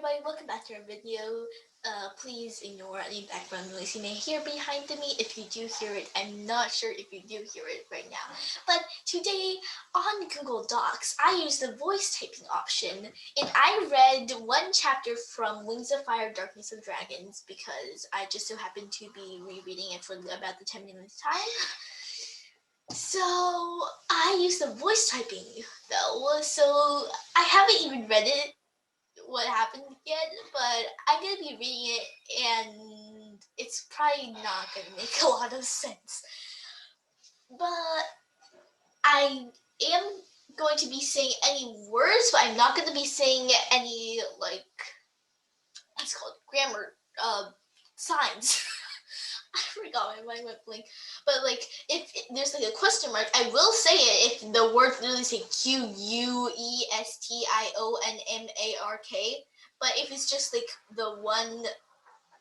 everybody, welcome back to our video. Please ignore any background noise you may hear behind me. If you do hear it, I'm not sure if you do hear it right now. But today on Google Docs, I used the voice typing option and I read one chapter from Wings of Fire, Darkness of Dragons because I just so happened to be rereading it for about the 10 minutes time. So I used the voice typing though, so I haven't even read it what happened yet, but I'm gonna be reading it and it's probably not gonna make a lot of sense. But I am going to be saying any words, but I'm not gonna be saying any what's called grammar signs. I forgot, my mind went blank. But if there's a question mark, I will say it if the word literally say QUESTIONMARK. But if it's just the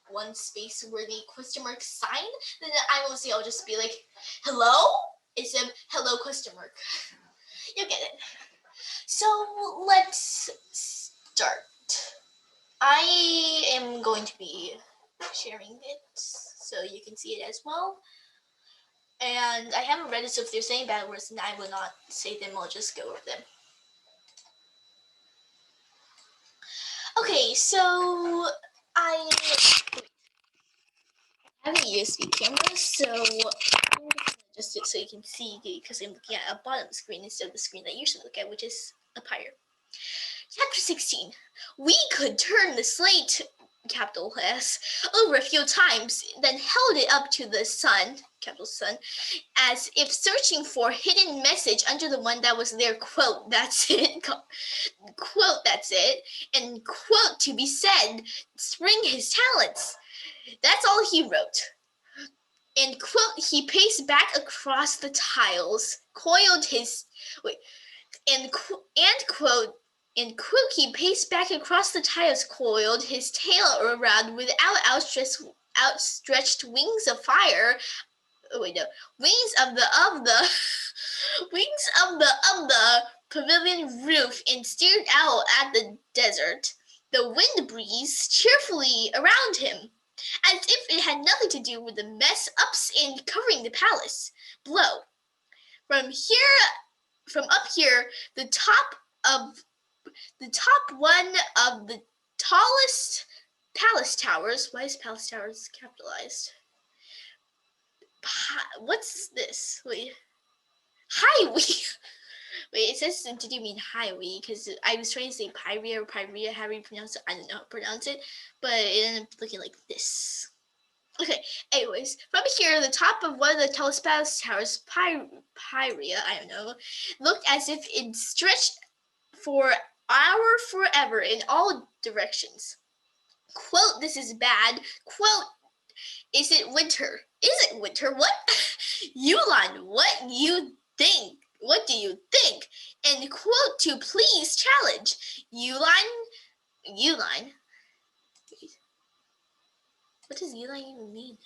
one space where the question mark sign, then I won't say. I'll just be like, hello. It's a hello question mark. You'll get it. So let's start. I am going to be sharing it so you can see it as well. And I haven't read it, so if there's any bad words, then I will not say them. I'll just go over them. Okay, so I have a USB camera, so I'm just it so you can see because I'm looking at a bottom screen instead of the screen that you usually look at, which is up higher. Chapter 16. We could turn the slate, capital S, over a few times, then held it up to the sun, capital Sun, as if searching for a hidden message under the one that was there, quote, that's it, quote, that's it, and quote, to be said, spring his talents. That's all he wrote. And quote, he paced back across the tiles, coiled his, and quote, he paced back across the tiles, coiled his tail around without outstretched wings of fire. Wings of the pavilion roof, and stared out at the desert. The wind breezed cheerfully around him, as if it had nothing to do with the mess ups and covering the palace below. From up here, the top one of the tallest palace towers. Why is palace towers capitalized? What's this? Wait, highway. Wait, it says, did you mean highway? Because I was trying to say Pyria or Pyria, however you pronounce it. I don't know how to pronounce it, but it ended up looking like this. Okay, anyways, from here, the top of one of the tallest palace towers, Pyria, I don't know, looked as if it stretched forever in all directions. Quote, this is bad. Quote, is it winter? Is it winter? What? Yulan, what you think? What do you think? And quote, to please challenge. Yulan. What does Yulan even mean?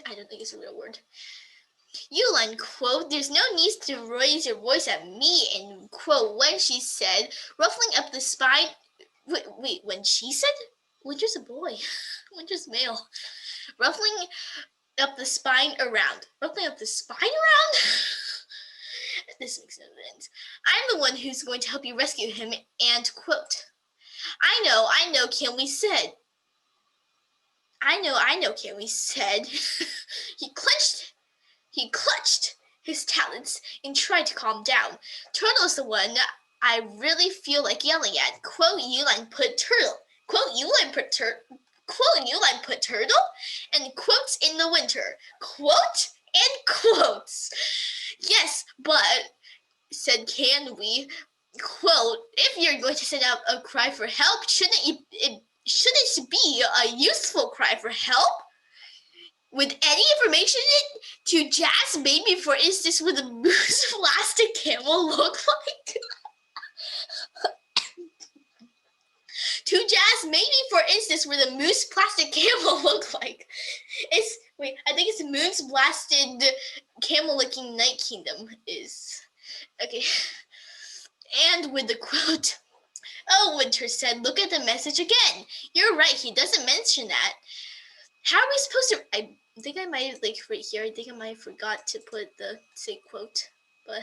I don't think it's a real word. Yulan, quote, there's no need to raise your voice at me, and quote, when she said, ruffling up the spine. Wait, when she said? Winter's a boy. Winter's male. Ruffling up the spine around. Ruffling up the spine around? This makes no sense. I'm the one who's going to help you rescue him, and quote, I know, Canwy said. I know, Canwy said. He clutched his talons and tried to calm down. Turtle's the one I really feel like yelling at. Quote, Yulan put turtle. Quote, Yulan put turtle. Quote, Yulan put turtle. And quotes in the winter. Quote and quotes. Yes, but, said Canwy, quote, if you're going to send out a cry for help, shouldn't it be a useful cry for help? With any information to Jazz, maybe, for instance, what a moose plastic camel look like? To Jazz, maybe, for instance, where the moose plastic camel look like? I think it's Moon's blasted camel-looking Night Kingdom is. Okay. And with the quote, Oh, Winter said, look at the message again. You're right, he doesn't mention that. How are we supposed to... I think I might, like, right here, I think I might have forgot to put the, say, quote, but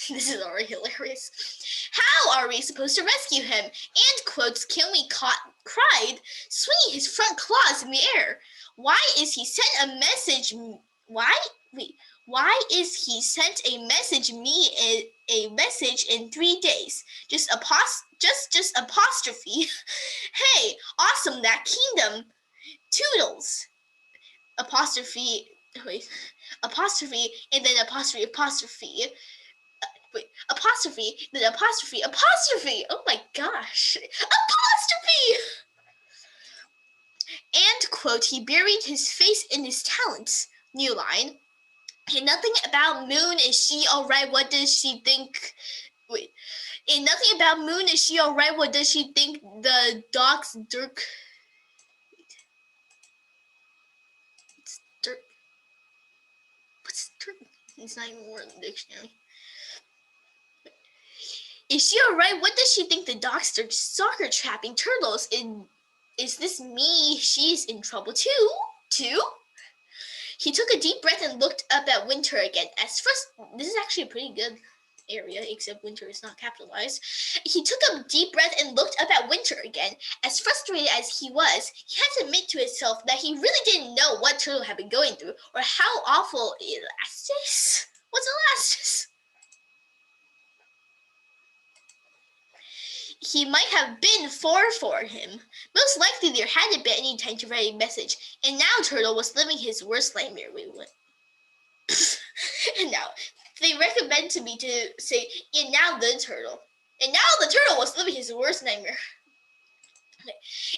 this is already hilarious. How are we supposed to rescue him? And, quotes, Kimmy cried, swinging his front claws in the air. Why is he sent a message... Why is he sent a message in 3 days? Just apostrophe. Hey, awesome, that kingdom. Toodles. Apostrophe, and then apostrophe. Apostrophe, then apostrophe. Oh my gosh. Apostrophe! And, quote, he buried his face in his talons. New line. And nothing about Moon, is she alright? What does she think? And nothing about Moon, is she alright? What does she think the dog's Dirk? It's Dirk. What's Dirk? It's not even a word in the dictionary. Is she alright? What does she think the dog's Dirk soccer trapping turtles? Is this me? She's in trouble too? He took a deep breath and looked up at Winter again. This is actually a pretty good area, except Winter is not capitalized. He took a deep breath and looked up at Winter again. As frustrated as he was, he had to admit to himself that he really didn't know what Turtle had been going through, or how awful Elastis. What's Elastis? He might have been far for him. Most likely there hadn't been any time to write a message, and now Turtle was living his worst nightmare. And now, they recommend to me to say, and now the Turtle was living his worst nightmare.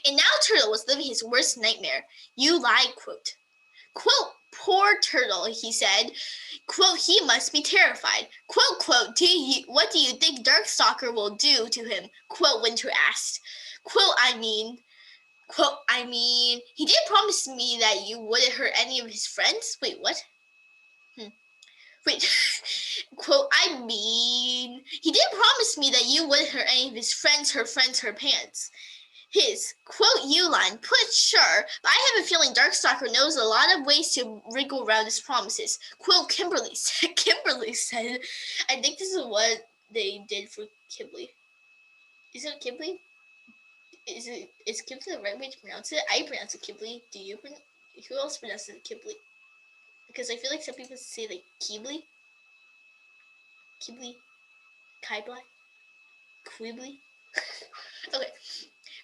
And now Turtle was living his worst nightmare. You lied, quote. Quote, poor Turtle, he said. Quote, he must be terrified. Quote, what do you think Darkstalker will do to him? Quote, Winter asked. Quote, I mean, he did promise me that you wouldn't hurt any of his friends. Wait, what? Quote, he did promise me that you wouldn't hurt any of his friends, her pants. His, quote, Uline, put sure, but I have a feeling Darkstalker knows a lot of ways to wriggle around his promises. Quote, Kimberly said, I think this is what they did for Kibbley. Is it Kibbley? Is Kibbley the right way to pronounce it? I pronounce it Kibbley. Do you pronounce it? Who else pronounces it Kibbley? Because I feel like some people say like Kibbley, Kibbley, Quibbly. Okay.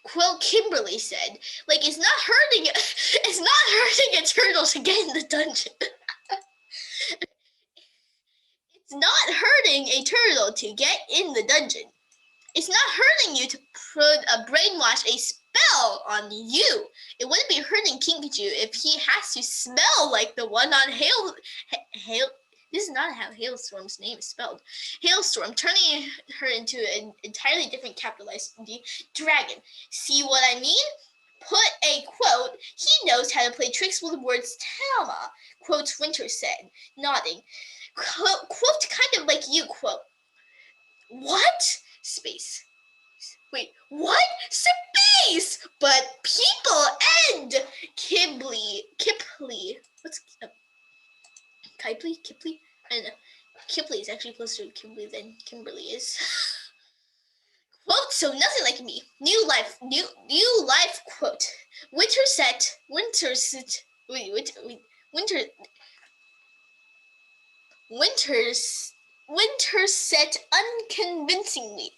Quote, Kimberly said, like, it's not hurting a turtle to get in the dungeon. It's not hurting a turtle to get in the dungeon. It's not hurting you to brainwash a spell on you. It wouldn't be hurting Kinkajou if he has to smell like the one on Hail. This is not how Hailstorm's name is spelled. Hailstorm, turning her into an entirely different capitalized dragon. See what I mean? Put a quote, he knows how to play tricks with words, Tama, quote, Winter said, nodding. Quote, kind of like you, quote. What? Space. Wait, what? Space! But people and Kipley. What's Kipley? I don't know. Kipley is actually closer to Kimberly than Kimberly is. Quote, so nothing like me. New life, quote. Winter set unconvincingly.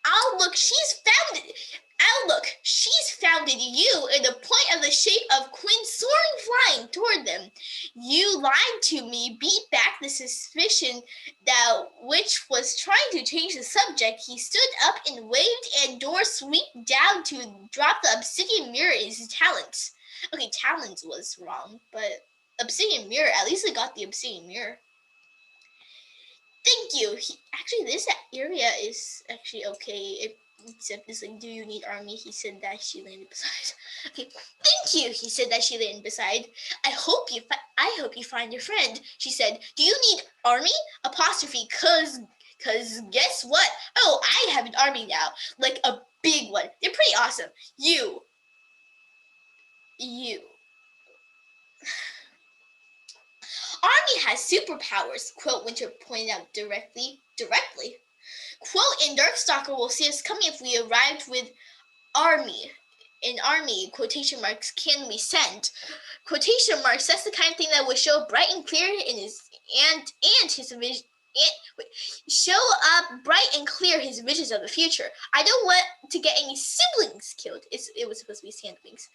Outlook, she's founded you in the point of the shape of Quinn soaring flying toward them. You lied to me, beat back the suspicion that which was trying to change the subject. He stood up and waved, and Dor swooped down to drop the obsidian mirror in his talons. Okay, talons was wrong, but obsidian mirror, at least I got the obsidian mirror. Thank you. This area is actually okay. Except this, like, do you need army? He said that she landed beside. Okay, thank you. He said that she landed beside. I hope you find your friend. She said, do you need army? Apostrophe, cause Because guess what? Oh, I have an army now. Like a big one. They're pretty awesome. You. Army has superpowers, Quilt Winter pointed out directly. Quilt and Darkstalker will see us coming if we arrived with army. An army, quotation marks, can we send? Quotation marks, that's the kind of thing that would show bright and clear in his and his vision. Show up bright and clear his visions of the future. I don't want to get any siblings killed. It was supposed to be sandwings.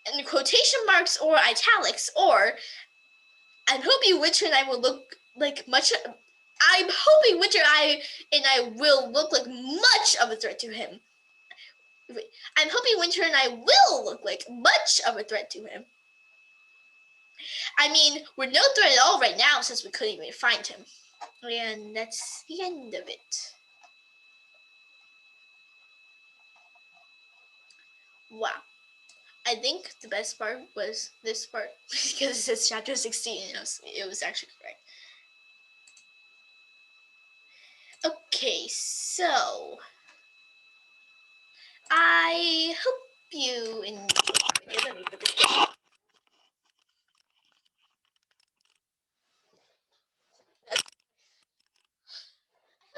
And quotation marks or italics, or I'm hoping Winter and I will look like much. I'm hoping Winter and I will look like much of a threat to him. I'm hoping Winter and I will look like much of a threat to him. I mean, we're no threat at all right now since we couldn't even find him. And that's the end of it. Wow. I think the best part was this part because it says chapter 16 and it was actually correct. Okay, so I hope you enjoyed. Let me put this down.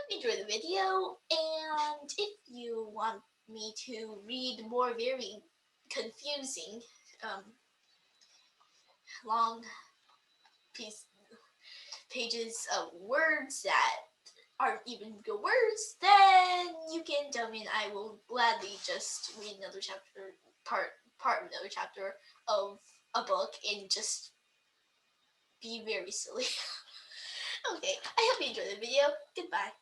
Enjoy the video, and if you want me to read more very confusing long pages of words that aren't even good words, then you can tell me and I will gladly just read another chapter, part of another chapter of a book and just be very silly. Okay, I hope you enjoyed the video. Goodbye.